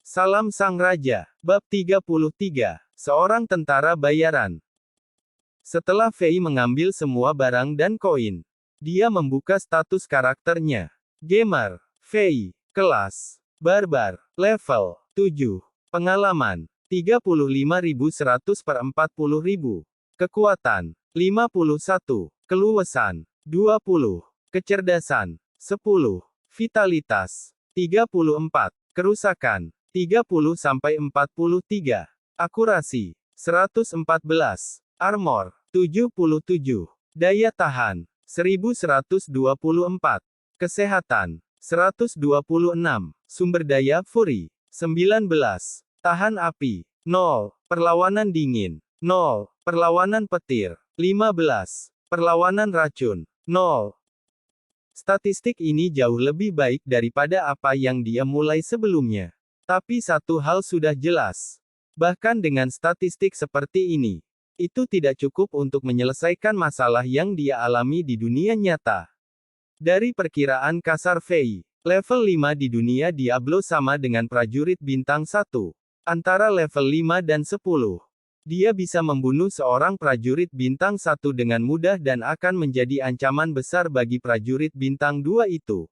Salam Sang Raja. Bab 33. Seorang tentara bayaran. Setelah Fei mengambil semua barang dan koin, dia membuka status karakternya. Gamer. Fei. Kelas. Barbar. Level 7. Pengalaman. 35.100 per 40.000. Kekuatan. 51. Keluasan. 20. Kecerdasan. 10. Vitalitas. 34. Kerusakan. 30-43. Akurasi. 114. Armor. 77. Daya tahan. 1124. Kesehatan. 126. Sumber daya Fury. 19. Tahan api. 0. Perlawanan dingin. 0. Perlawanan petir. 15. Perlawanan racun. 0. Statistik ini jauh lebih baik daripada apa yang dia mulai sebelumnya. Tapi satu hal sudah jelas. Bahkan dengan statistik seperti ini, itu tidak cukup untuk menyelesaikan masalah yang dia alami di dunia nyata. Dari perkiraan kasar Fei, level 5 di dunia Diablo sama dengan prajurit bintang 1. Antara level 5 dan 10. Dia bisa membunuh seorang prajurit bintang 1 dengan mudah dan akan menjadi ancaman besar bagi prajurit bintang 2 itu.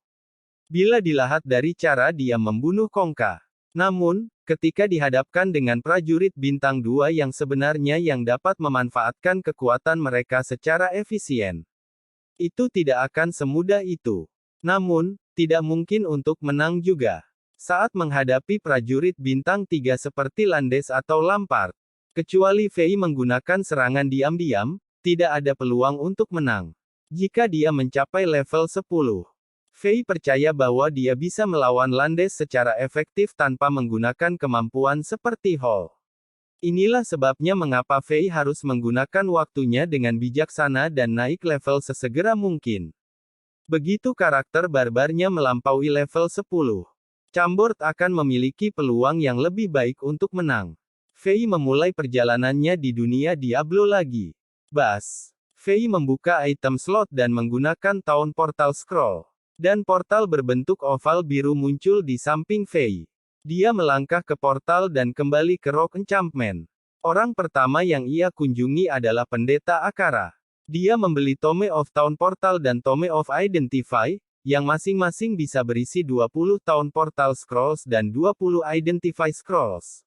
Bila dilihat dari cara dia membunuh Kongka. Namun, ketika dihadapkan dengan prajurit bintang 2 yang sebenarnya yang dapat memanfaatkan kekuatan mereka secara efisien, itu tidak akan semudah itu. Namun, tidak mungkin untuk menang juga. Saat menghadapi prajurit bintang 3 seperti Landes atau Lampard, kecuali Fei menggunakan serangan diam-diam, tidak ada peluang untuk menang. Jika dia mencapai level 10. Fei percaya bahwa dia bisa melawan Landes secara efektif tanpa menggunakan kemampuan seperti Hall. Inilah sebabnya mengapa Fei harus menggunakan waktunya dengan bijaksana dan naik level sesegera mungkin. Begitu karakter barbarnya melampaui level 10. Chambord akan memiliki peluang yang lebih baik untuk menang. Fei memulai perjalanannya di dunia Diablo lagi. Bas. Fei membuka item slot dan menggunakan Town Portal Scroll. Dan portal berbentuk oval biru muncul di samping Fei. Dia melangkah ke portal dan kembali ke Rock Enchantment. Orang pertama yang ia kunjungi adalah Pendeta Akara. Dia membeli Tome of Town Portal dan Tome of Identify, yang masing-masing bisa berisi 20 Town Portal Scrolls dan 20 Identify Scrolls.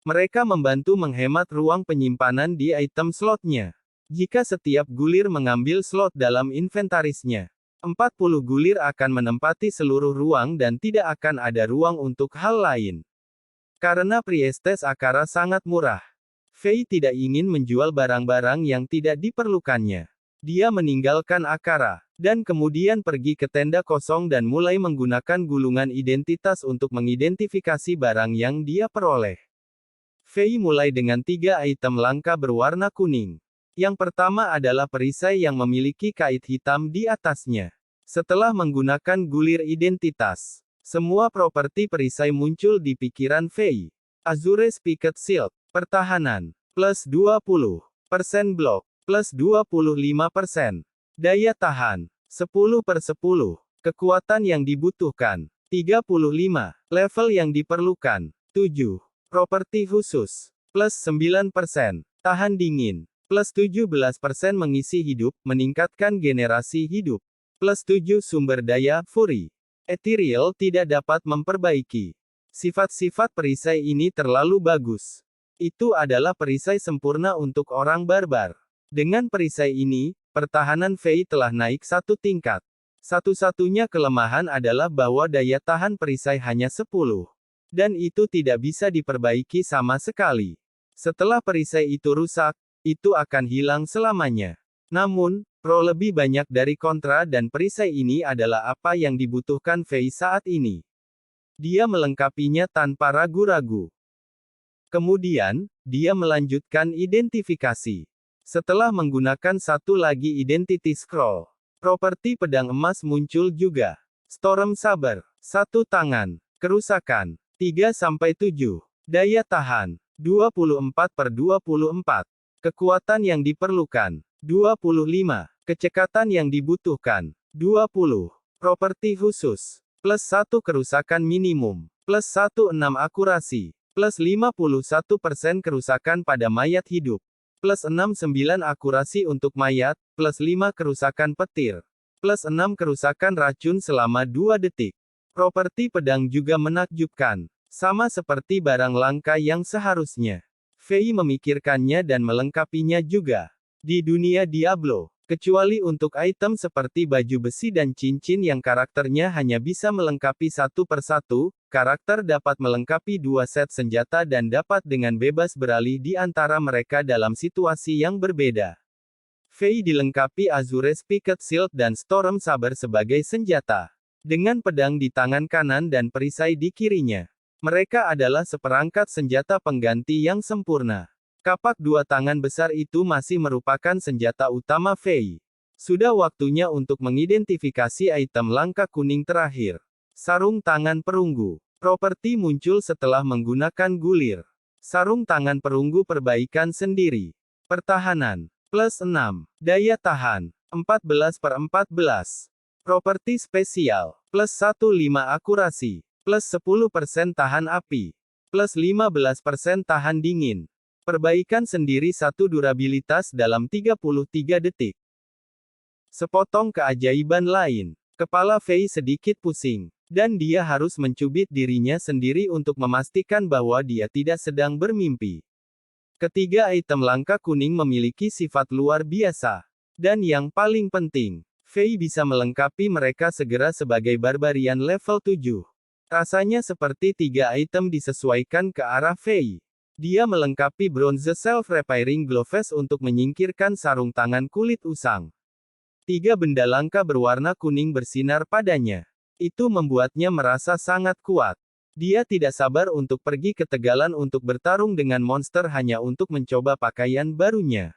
Mereka membantu menghemat ruang penyimpanan di item slotnya. Jika setiap gulir mengambil slot dalam inventarisnya, 40 gulir akan menempati seluruh ruang dan tidak akan ada ruang untuk hal lain. Karena Priestess Akara sangat murah, Fei tidak ingin menjual barang-barang yang tidak diperlukannya. Dia meninggalkan Akara, dan kemudian pergi ke tenda kosong dan mulai menggunakan gulungan identitas untuk mengidentifikasi barang yang dia peroleh. Fei mulai dengan 3 item langka berwarna kuning. Yang pertama adalah perisai yang memiliki kait hitam di atasnya. Setelah menggunakan gulir identitas, semua properti perisai muncul di pikiran Fei. Azure Spiket Shield, pertahanan, plus 20% blok, plus 25%. Daya tahan, 10/10. Kekuatan yang dibutuhkan, 35. Level yang diperlukan, 7. Properti khusus, plus 9%. Tahan dingin. Plus 17% mengisi hidup, meningkatkan generasi hidup. Plus 7 sumber daya, Fury. Ethereal tidak dapat memperbaiki. Sifat-sifat perisai ini terlalu bagus. Itu adalah perisai sempurna untuk orang barbar. Dengan perisai ini, pertahanan Fei telah naik 1 tingkat. Satu-satunya kelemahan adalah bahwa daya tahan perisai hanya 10. Dan itu tidak bisa diperbaiki sama sekali. Setelah perisai itu rusak, itu akan hilang selamanya. Namun, pro lebih banyak dari kontra dan perisai ini adalah apa yang dibutuhkan Fei saat ini. Dia melengkapinya tanpa ragu-ragu. Kemudian, dia melanjutkan identifikasi. Setelah menggunakan satu lagi Identity Scroll, properti pedang emas muncul juga. Storm Saber, 1 tangan, kerusakan, 3-7. Daya tahan, 24/24. Kekuatan yang diperlukan, 25. Kecekatan yang dibutuhkan, 20. Properti khusus, plus 1 kerusakan minimum, plus 16 akurasi, plus 51% kerusakan pada mayat hidup, plus 69 akurasi untuk mayat, plus 5 kerusakan petir, plus 6 kerusakan racun selama 2 detik. Properti pedang juga menakjubkan. Sama seperti barang langka yang seharusnya. Fei memikirkannya dan melengkapinya juga. Di dunia Diablo, kecuali untuk item seperti baju besi dan cincin yang karakternya hanya bisa melengkapi satu persatu, karakter dapat melengkapi 2 set senjata dan dapat dengan bebas beralih di antara mereka dalam situasi yang berbeda. Fei dilengkapi Azure Spiket Shield dan Storm Saber sebagai senjata. Dengan pedang di tangan kanan dan perisai di kirinya. Mereka adalah seperangkat senjata pengganti yang sempurna. Kapak 2 tangan besar itu masih merupakan senjata utama Fei. Sudah waktunya untuk mengidentifikasi item langka kuning terakhir. Sarung tangan perunggu. Properti muncul setelah menggunakan gulir. Sarung tangan perunggu perbaikan sendiri. Pertahanan. Plus 6. Daya tahan. 14/14. Properti spesial. Plus 15 akurasi. Plus 10% tahan api. Plus 15% tahan dingin. Perbaikan sendiri 1 durabilitas dalam 33 detik. Sepotong keajaiban lain. Kepala Fei sedikit pusing. Dan dia harus mencubit dirinya sendiri untuk memastikan bahwa dia tidak sedang bermimpi. Ketiga item langka kuning memiliki sifat luar biasa. Dan yang paling penting, Fei bisa melengkapi mereka segera sebagai barbarian level 7. Rasanya seperti 3 item disesuaikan ke arah Fei. Dia melengkapi Bronze Self-Repairing Gloves untuk menyingkirkan sarung tangan kulit usang. 3 benda langka berwarna kuning bersinar padanya. Itu membuatnya merasa sangat kuat. Dia tidak sabar untuk pergi ke Tegalan untuk bertarung dengan monster hanya untuk mencoba pakaian barunya.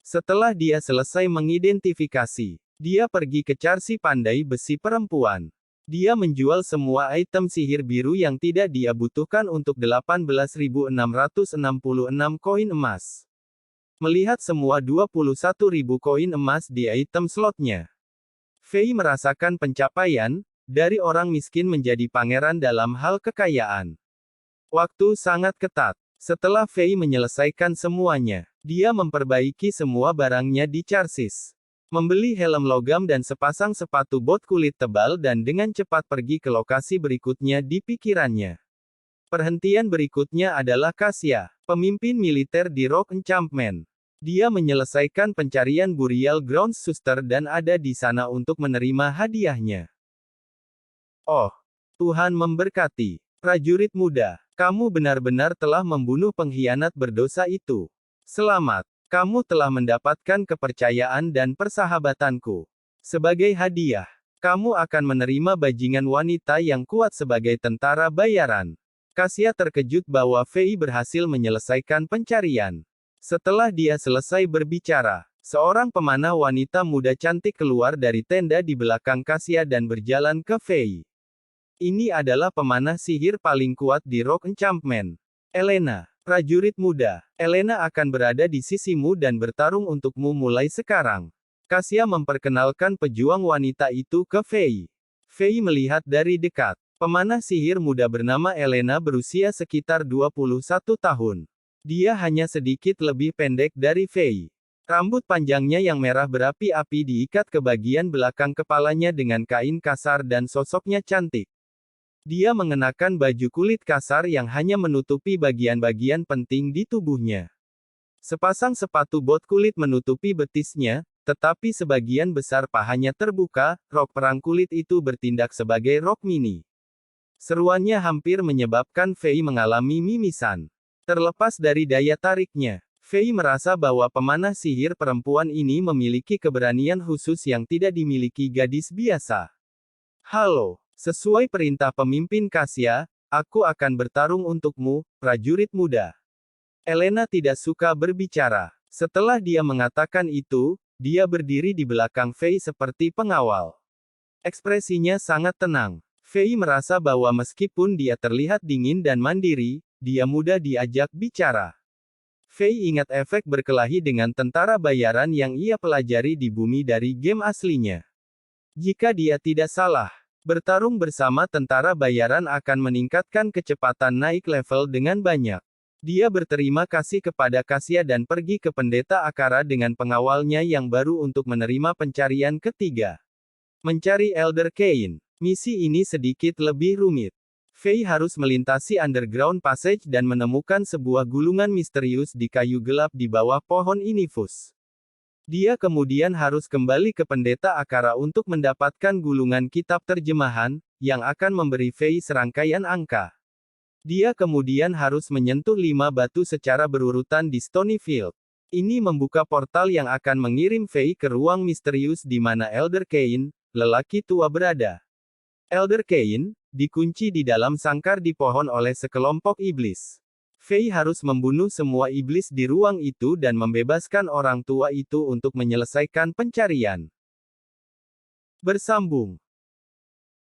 Setelah dia selesai mengidentifikasi, dia pergi ke Carsi Pandai Besi Perempuan. Dia menjual semua item sihir biru yang tidak dia butuhkan untuk 18.666 koin emas. Melihat semua 21.000 koin emas di item slotnya, Fei merasakan pencapaian, dari orang miskin menjadi pangeran dalam hal kekayaan. Waktu sangat ketat. Setelah Fei menyelesaikan semuanya, dia memperbaiki semua barangnya di Carsis. Membeli helm logam dan sepasang sepatu bot kulit tebal dan dengan cepat pergi ke lokasi berikutnya di pikirannya. Perhentian berikutnya adalah Cassia, pemimpin militer di Rock Encampment. Dia menyelesaikan pencarian Burial Grounds Suster dan ada di sana untuk menerima hadiahnya. Oh, Tuhan memberkati. Prajurit muda, kamu benar-benar telah membunuh pengkhianat berdosa itu. Selamat. Kamu telah mendapatkan kepercayaan dan persahabatanku. Sebagai hadiah, kamu akan menerima bajingan wanita yang kuat sebagai tentara bayaran. Cassia terkejut bahwa Fei berhasil menyelesaikan pencarian. Setelah dia selesai berbicara, seorang pemanah wanita muda cantik keluar dari tenda di belakang Cassia dan berjalan ke Fei. Ini adalah pemanah sihir paling kuat di Rock Encampment. Elena. Prajurit muda, Elena akan berada di sisimu dan bertarung untukmu mulai sekarang. Cassia memperkenalkan pejuang wanita itu ke Fei. Fei melihat dari dekat. Pemanah sihir muda bernama Elena berusia sekitar 21 tahun. Dia hanya sedikit lebih pendek dari Fei. Rambut panjangnya yang merah berapi-api diikat ke bagian belakang kepalanya dengan kain kasar dan sosoknya cantik. Dia mengenakan baju kulit kasar yang hanya menutupi bagian-bagian penting di tubuhnya. Sepasang sepatu bot kulit menutupi betisnya, tetapi sebagian besar pahanya terbuka, rok perang kulit itu bertindak sebagai rok mini. Seruannya hampir menyebabkan Fei mengalami mimisan. Terlepas dari daya tariknya, Fei merasa bahwa pemanah sihir perempuan ini memiliki keberanian khusus yang tidak dimiliki gadis biasa. Halo. Sesuai perintah pemimpin Cassia, aku akan bertarung untukmu, prajurit muda. Elena tidak suka berbicara. Setelah dia mengatakan itu, dia berdiri di belakang Fei seperti pengawal. Ekspresinya sangat tenang. Fei merasa bahwa meskipun dia terlihat dingin dan mandiri, dia mudah diajak bicara. Fei ingat efek berkelahi dengan tentara bayaran yang ia pelajari di bumi dari game aslinya. Jika dia tidak salah, Bertarung bersama tentara bayaran akan meningkatkan kecepatan naik level dengan banyak. Dia berterima kasih kepada Kasia dan pergi ke pendeta Akara dengan pengawalnya yang baru untuk menerima pencarian ketiga. Mencari Elder Cain. Misi ini sedikit lebih rumit. Faye harus melintasi underground passage dan menemukan sebuah gulungan misterius di kayu gelap di bawah pohon Inifus. Dia kemudian harus kembali ke pendeta Akara untuk mendapatkan gulungan kitab terjemahan, yang akan memberi Faye serangkaian angka. Dia kemudian harus menyentuh 5 batu secara berurutan di Stonyfield. Ini membuka portal yang akan mengirim Faye ke ruang misterius di mana Elder Cain, lelaki tua berada. Elder Cain, dikunci di dalam sangkar di pohon oleh sekelompok iblis. Faye harus membunuh semua iblis di ruang itu dan membebaskan orang tua itu untuk menyelesaikan pencarian. Bersambung.